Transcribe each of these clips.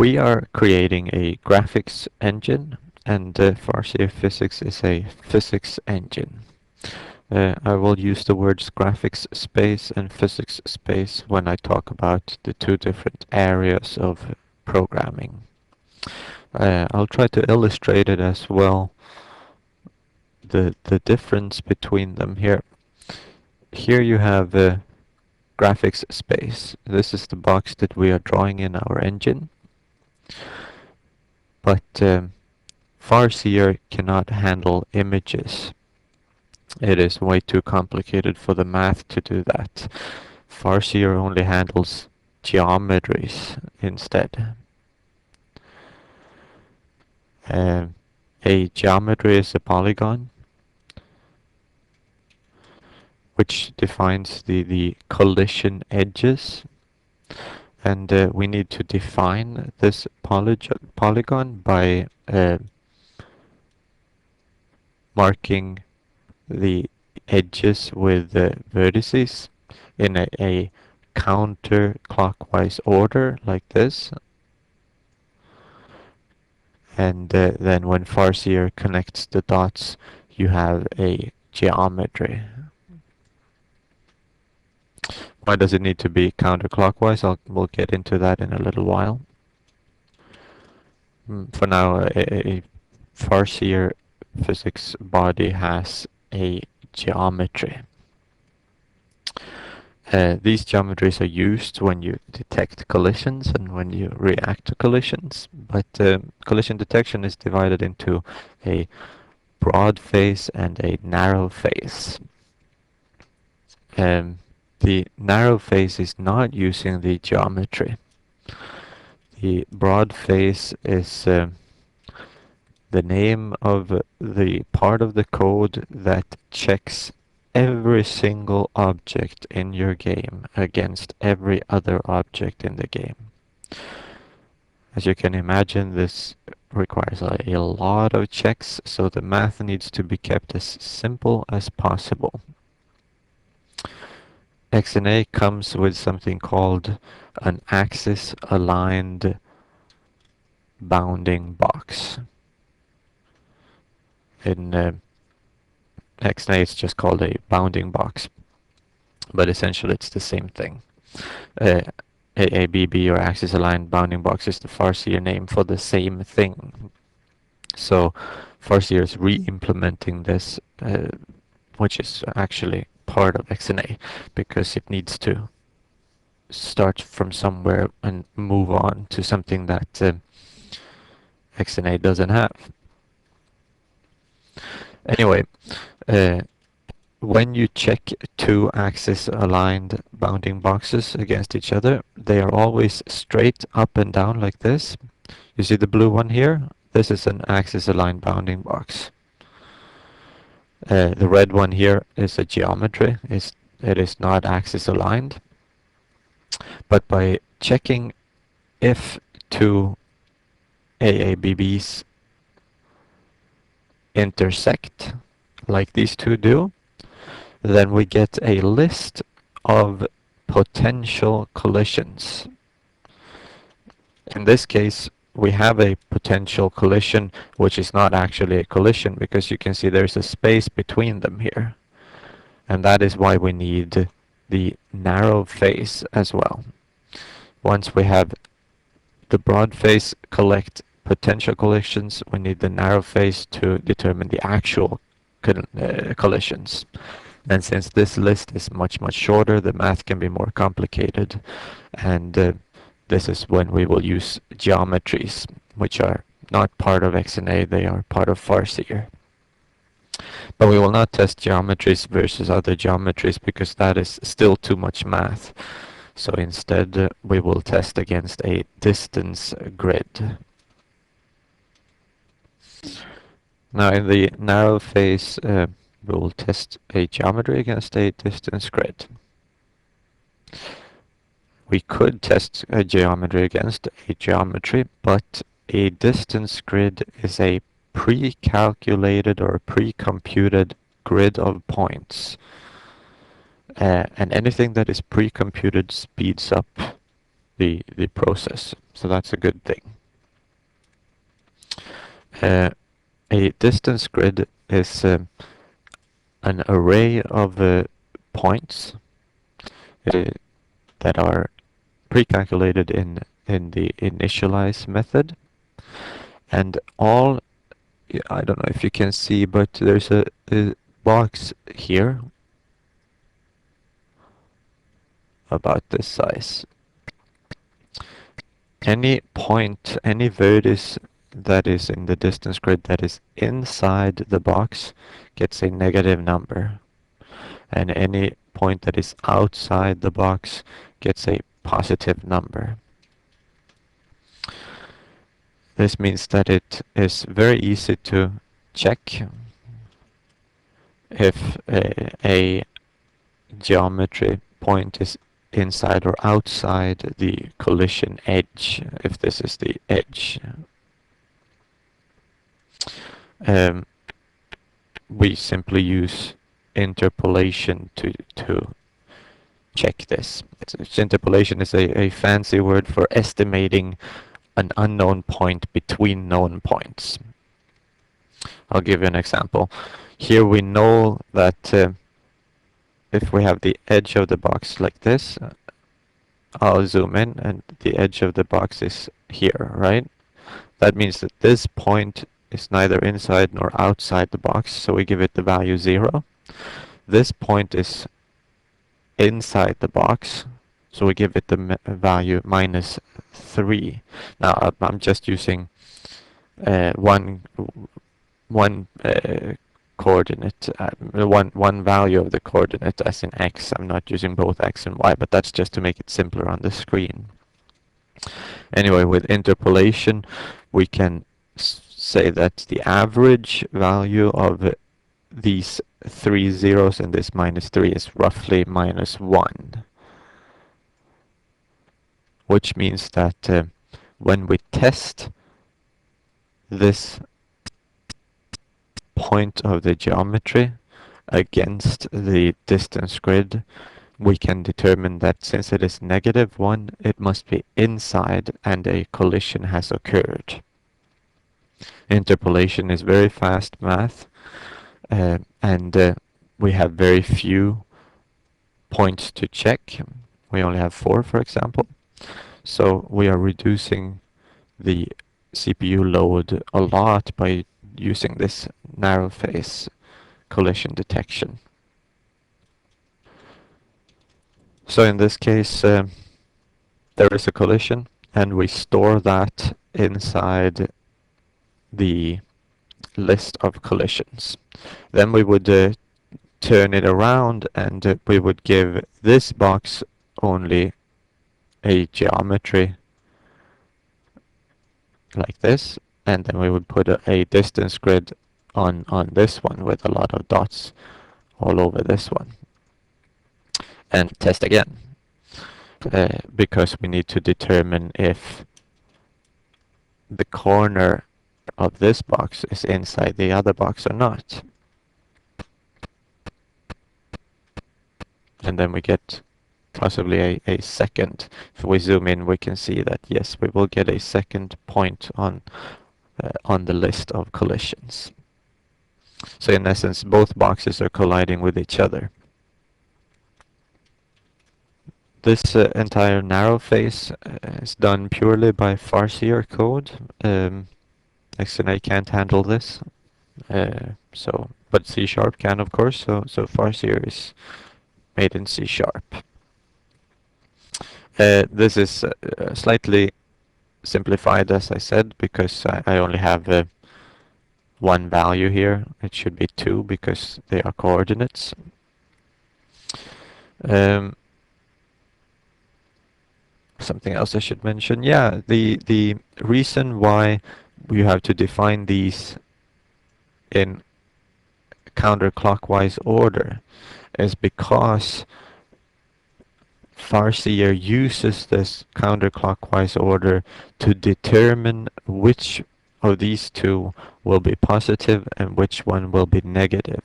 We are creating a graphics engine, and Farseer Physics is a physics engine. I will use the words graphics space and physics space when I talk about the two different areas of programming. I'll try to illustrate it as well, the difference between them here. Here you have graphics space. This is the box that we are drawing in our engine, but Farseer cannot handle images. It is way too complicated for the math to do that. Farseer only handles geometries instead. A geometry is a polygon, which defines the collision edges. And we need to define this polygon by marking the edges with vertices in a counterclockwise order like this. And then when Farseer connects the dots, you have a geometry. Why does it need to be counterclockwise? We'll get into that in a little while. For now, a Farseer physics body has a geometry. These geometries are used when you detect collisions and when you react to collisions, but collision detection is divided into a broad face and a narrow face. The narrow face is not using the geometry. The broad face is the name of the part of the code that checks every single object in your game against every other object in the game. As you can imagine, this requires a lot of checks, so the math needs to be kept as simple as possible. XNA comes with something called an axis-aligned bounding box. In XNA it's just called a bounding box, but essentially it's the same thing. AABB or axis-aligned bounding box is the Farseer name for the same thing. So Farseer is re-implementing this, which is actually part of XNA, because it needs to start from somewhere and move on to something that XNA doesn't have. Anyway, when you check two axis-aligned bounding boxes against each other, they are always straight up and down like this. You see the blue one here? This is an axis-aligned bounding box. The red one here is a geometry. It is not axis-aligned. But by checking if two AABBs intersect, like these two do, then we get a list of potential collisions. In this case, we have a potential collision, which is not actually a collision, because you can see there's a space between them here. And that is why we need the narrow face as well. Once we have the broad face collect potential collisions, we need the narrow face to determine the actual collisions. And since this list is much shorter, the math can be more complicated, and this is when we will use geometries, which are not part of XNA, they are part of Farseer. But we will not test geometries versus other geometries, because that is still too much math. So instead, we will test against a distance grid. Now in the narrow face, we will test a geometry against a distance grid. We could test a geometry against a geometry, but a distance grid is a pre-calculated or pre-computed grid of points. And anything that is pre-computed speeds up the process. So that's a good thing. A distance grid is an array of points uh, that are pre-calculated in the initialize method, and all, I don't know if you can see, but there's a box here about this size. Any point, any vertex that is in the distance grid that is inside the box gets a negative number, and any point that is outside the box gets a positive number. This means that it is very easy to check if a geometry point is inside or outside the collision edge, if this is the edge. We simply use interpolation to check this. Interpolation is a fancy word for estimating an unknown point between known points. I'll give you an example. Here we know that if we have the edge of the box like this, I'll zoom in and the edge of the box is here, right? That means that this point is neither inside nor outside the box, so we give it the value 0. This point is inside the box, so we give it the value -3. Now I'm just using one coordinate, one value of the coordinate as in x. I'm not using both x and y, but that's just to make it simpler on the screen. Anyway, with interpolation, we can say that the average value of these 3 zeros and this -3 is roughly -1. Which means that when we test this point of the geometry against the distance grid, we can determine that since it is -1, it must be inside and a collision has occurred. Interpolation is very fast math, and we have very few points to check. We only have 4, for example. So we are reducing the CPU load a lot by using this narrow phase collision detection. So in this case, there is a collision, and we store that inside the list of collisions. Then we would turn it around, and we would give this box only a geometry like this, and then we would put a distance grid on this one with a lot of dots all over this one, and test again, because we need to determine if the corner of this box is inside the other box or not. And then we get possibly a second. If we zoom in, we can see that yes, we will get a second point on the list of collisions. So in essence, both boxes are colliding with each other. This entire narrow phase is done purely by Farseer code. XNA can't handle this, but C# can, of course. So Farseer is made in C#. This is slightly simplified, as I said, because I only have one value here. It should be 2 because they are coordinates. Something else I should mention. Yeah, the reason why you have to define these in counterclockwise order is because Farseer uses this counterclockwise order to determine which of these two will be positive and which one will be negative.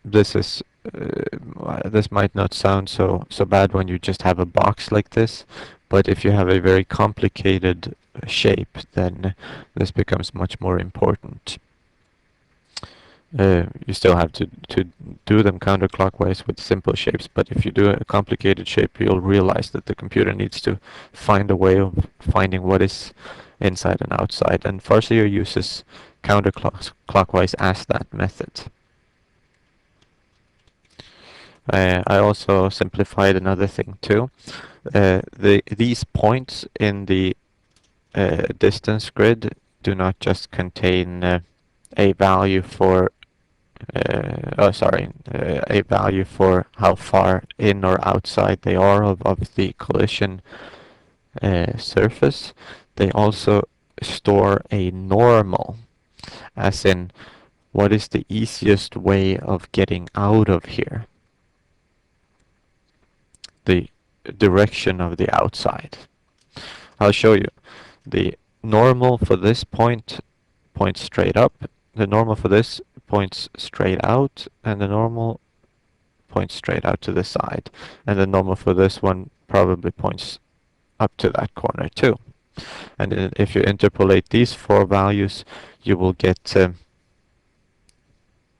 This is this might not sound so bad when you just have a box like this, but if you have a very complicated shape, then this becomes much more important. You still have to do them counterclockwise with simple shapes, but if you do a complicated shape, you'll realize that the computer needs to find a way of finding what is inside and outside, and Farseer uses counterclockwise as that method. I also simplified another thing too. These points in the distance grid do not just contain a value for a value for how far in or outside they are of the collision surface. They also store a normal, as in what is the easiest way of getting out of here, the direction of the outside. I'll show you. The normal for this point points straight up, the normal for this points straight out, and the normal points straight out to the side. And the normal for this one probably points up to that corner too. And if you interpolate these four values, you will get,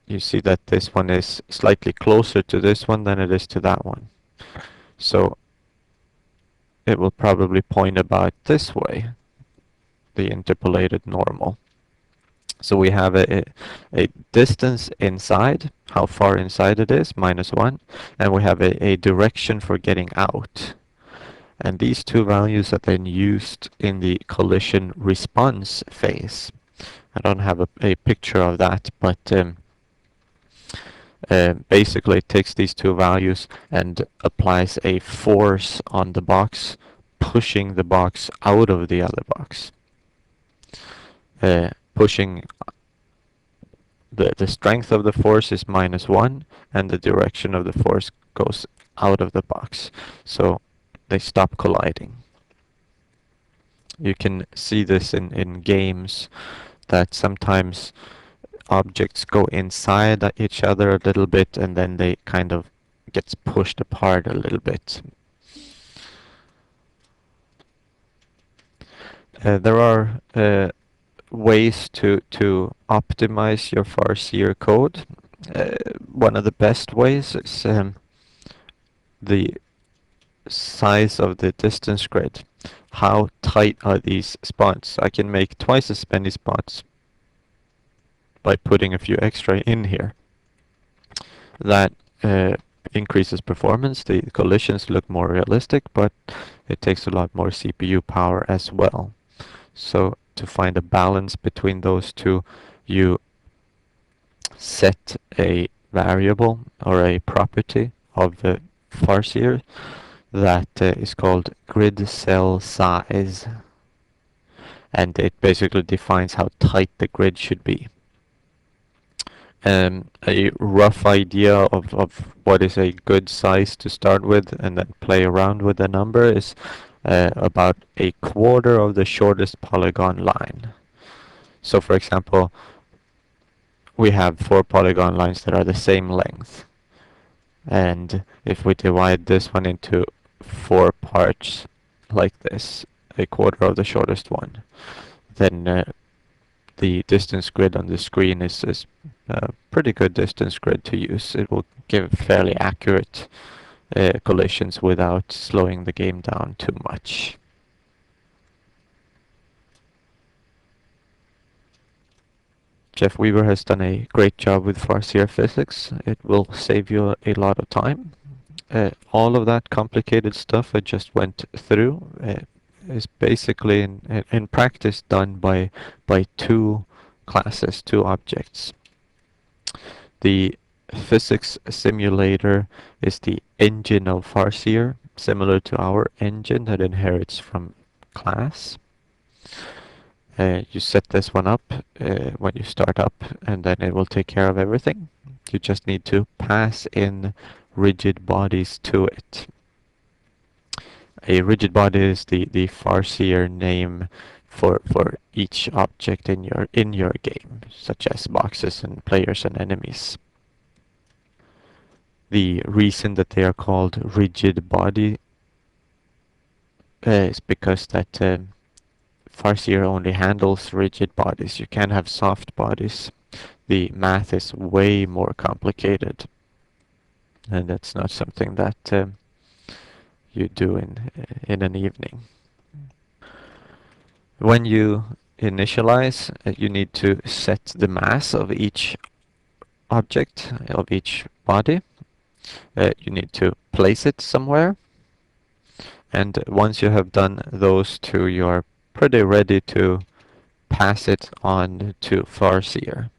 you see that this one is slightly closer to this one than it is to that one. So it will probably point about this way, the interpolated normal. So we have a distance inside, how far inside it is, -1, and we have a direction for getting out. And these two values are then used in the collision response phase. I don't have a picture of that, but basically it takes these two values and applies a force on the box, pushing the box out of the other box. Pushing the strength of the force is -1, and the direction of the force goes out of the box. So they stop colliding. You can see this in games, that sometimes objects go inside each other a little bit, and then they kind of gets pushed apart a little bit. There are ways to optimize your Farseer code. One of the best ways is the size of the distance grid. How tight are these spots? I can make twice as many spots by putting a few extra in here. That increases performance. The collisions look more realistic, but it takes a lot more CPU power as well. So to find a balance between those two, you set a variable or a property of the Farseer that is called grid cell size, and it basically defines how tight the grid should be. A rough idea of what is a good size to start with and then play around with the number is about a quarter of the shortest polygon line. So for example, we have 4 polygon lines that are the same length. And if we divide this one into 4 parts like this, a quarter of the shortest one, then the distance grid on the screen is a pretty good distance grid to use. It will give fairly accurate collisions without slowing the game down too much. Jeff Weaver has done a great job with Farseer physics. It will save you a lot of time. All of that complicated stuff I just went through is basically in practice done by two classes, two objects. The physics simulator is the engine of Farseer, similar to our engine that inherits from class. You set this one up when you start up, and then it will take care of everything. You just need to pass in rigid bodies to it. A rigid body is the Farseer name for each object in your game, such as boxes and players and enemies. The reason that they are called rigid body is because that Farseer only handles rigid bodies. You can have soft bodies. The math is way more complicated, and that's not something that you do in an evening. When you initialize, you need to set the mass of each object, of each body. You need to place it somewhere, and once you have done those two, you're pretty ready to pass it on to Farseer.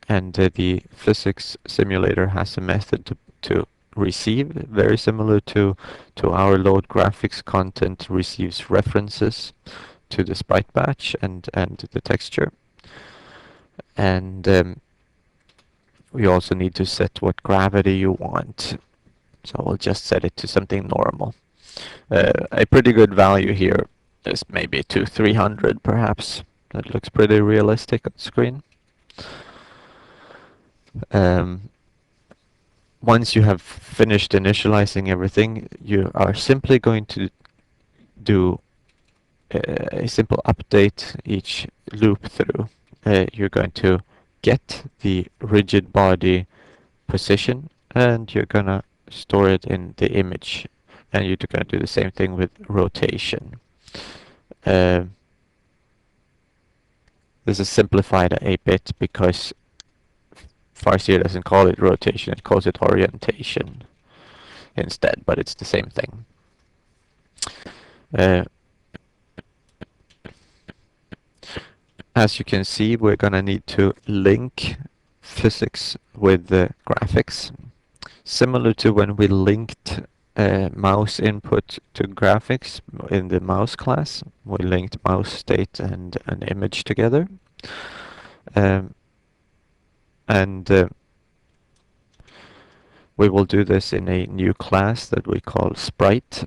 And the physics simulator has a method to receive, very similar to our load graphics content receives references to the sprite batch and the texture. And we also need to set what gravity you want. So I'll just set it to something normal. A pretty good value here is maybe to 300 perhaps. That looks pretty realistic on screen. Um, Once you have finished initializing everything, you are simply going to do a simple update each loop through. You're going to get the rigid body position, and you're gonna store it in the image, and you're gonna do the same thing with rotation. Uh, this is simplified a bit because Farseer doesn't call it rotation, it calls it orientation instead, but it's the same thing. Uh, as you can see, we're gonna need to link physics with the graphics, similar to when we linked mouse input to graphics in the mouse class. We linked mouse state and an image together. Um, and we will do this in a new class that we call sprite.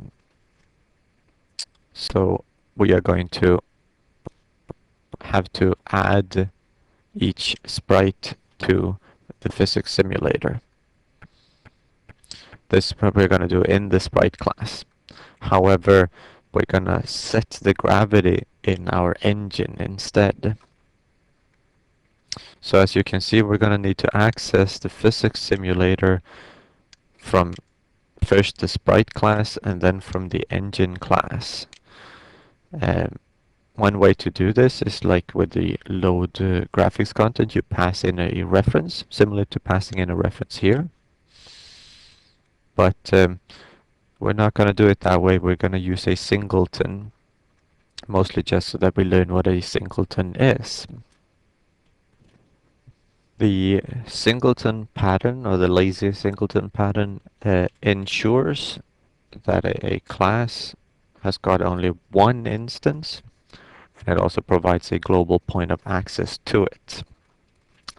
So we are going to have to add each sprite to the physics simulator. This is what we're going to do in the sprite class. However, we're going to set the gravity in our engine instead. So as you can see, we're going to need to access the physics simulator from first the sprite class and then from the engine class. One way to do this is like with the load graphics content, you pass in a reference, similar to passing in a reference here. But we're not going to do it that way. We're going to use a singleton, mostly just so that we learn what a singleton is. The singleton pattern, or the lazy singleton pattern, ensures that a class has got only one instance, and it also provides a global point of access to it.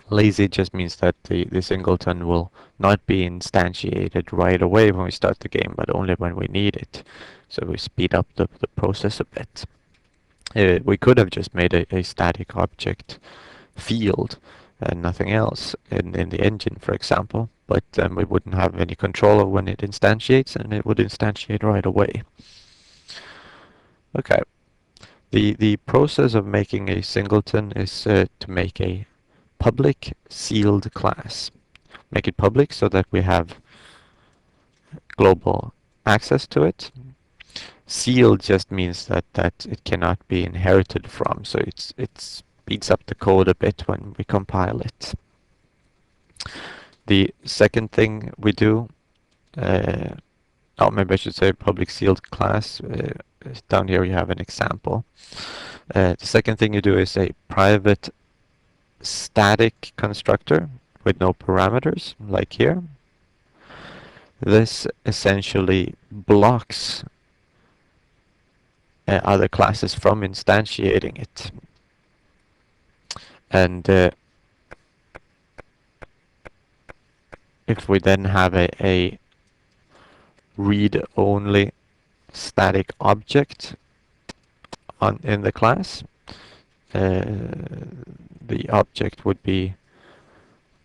Lazy just means that the singleton will not be instantiated right away when we start the game, but only when we need it. So we speed up the process a bit. We could have just made a static object field and nothing else in the engine, for example, but we wouldn't have any control of when it instantiates, and it would instantiate right away. Okay. The process of making a singleton is to make a public sealed class. Make it public so that we have global access to it. Sealed just means that it cannot be inherited from, so it speeds up the code a bit when we compile it. The second thing we do, maybe I should say public sealed class. Down here you have an example. The second thing you do is a private static constructor with no parameters, like here. This essentially blocks other classes from instantiating it. And if we then have a read-only static object in the class, the object would be,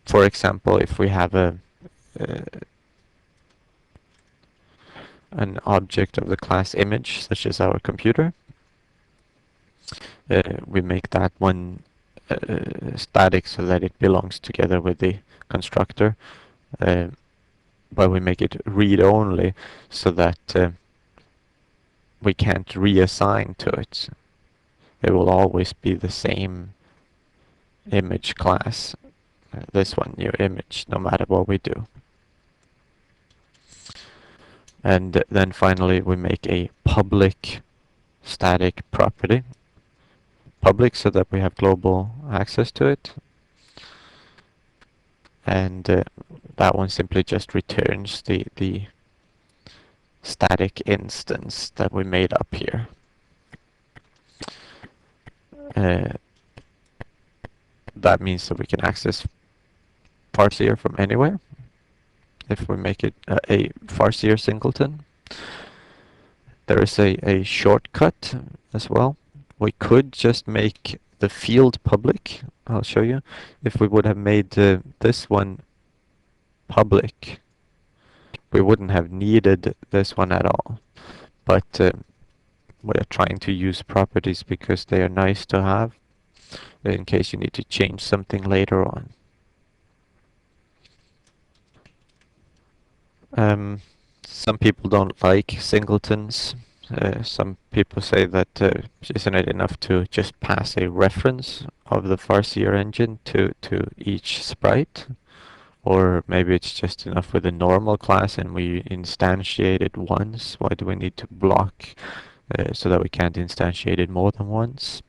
for example, if we have uh, an object of the class image, such as our computer. We make that one static so that it belongs together with the constructor, uh, but we make it read-only so that we can't reassign to it. It will always be the same image class, this one, new image, no matter what we do. And then finally we make a public static property. Public so that we have global access to it. And that one simply just returns the static instance that we made up here. That means that we can access Farseer from anywhere if we make it a Farseer Singleton. There is a shortcut as well. We could just make the field public. I'll show you. If we would have made this one public, we wouldn't have needed this one at all. But we're trying to use properties because they are nice to have in case you need to change something later on. Some people don't like singletons. Some people say that isn't it enough to just pass a reference of the Farseer engine to each sprite? Or maybe it's just enough with a normal class and we instantiate it once. Why do we need to block so that we can't instantiate it more than once?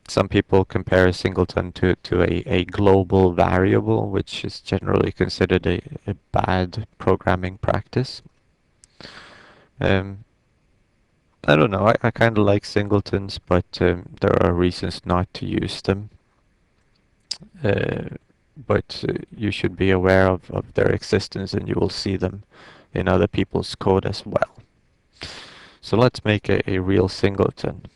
Some people compare a singleton to a global variable, which is generally considered a bad programming practice. I don't know, I kind of like singletons, but there are reasons not to use them. But you should be aware of their existence and you will see them in other people's code as well. So let's make a real singleton.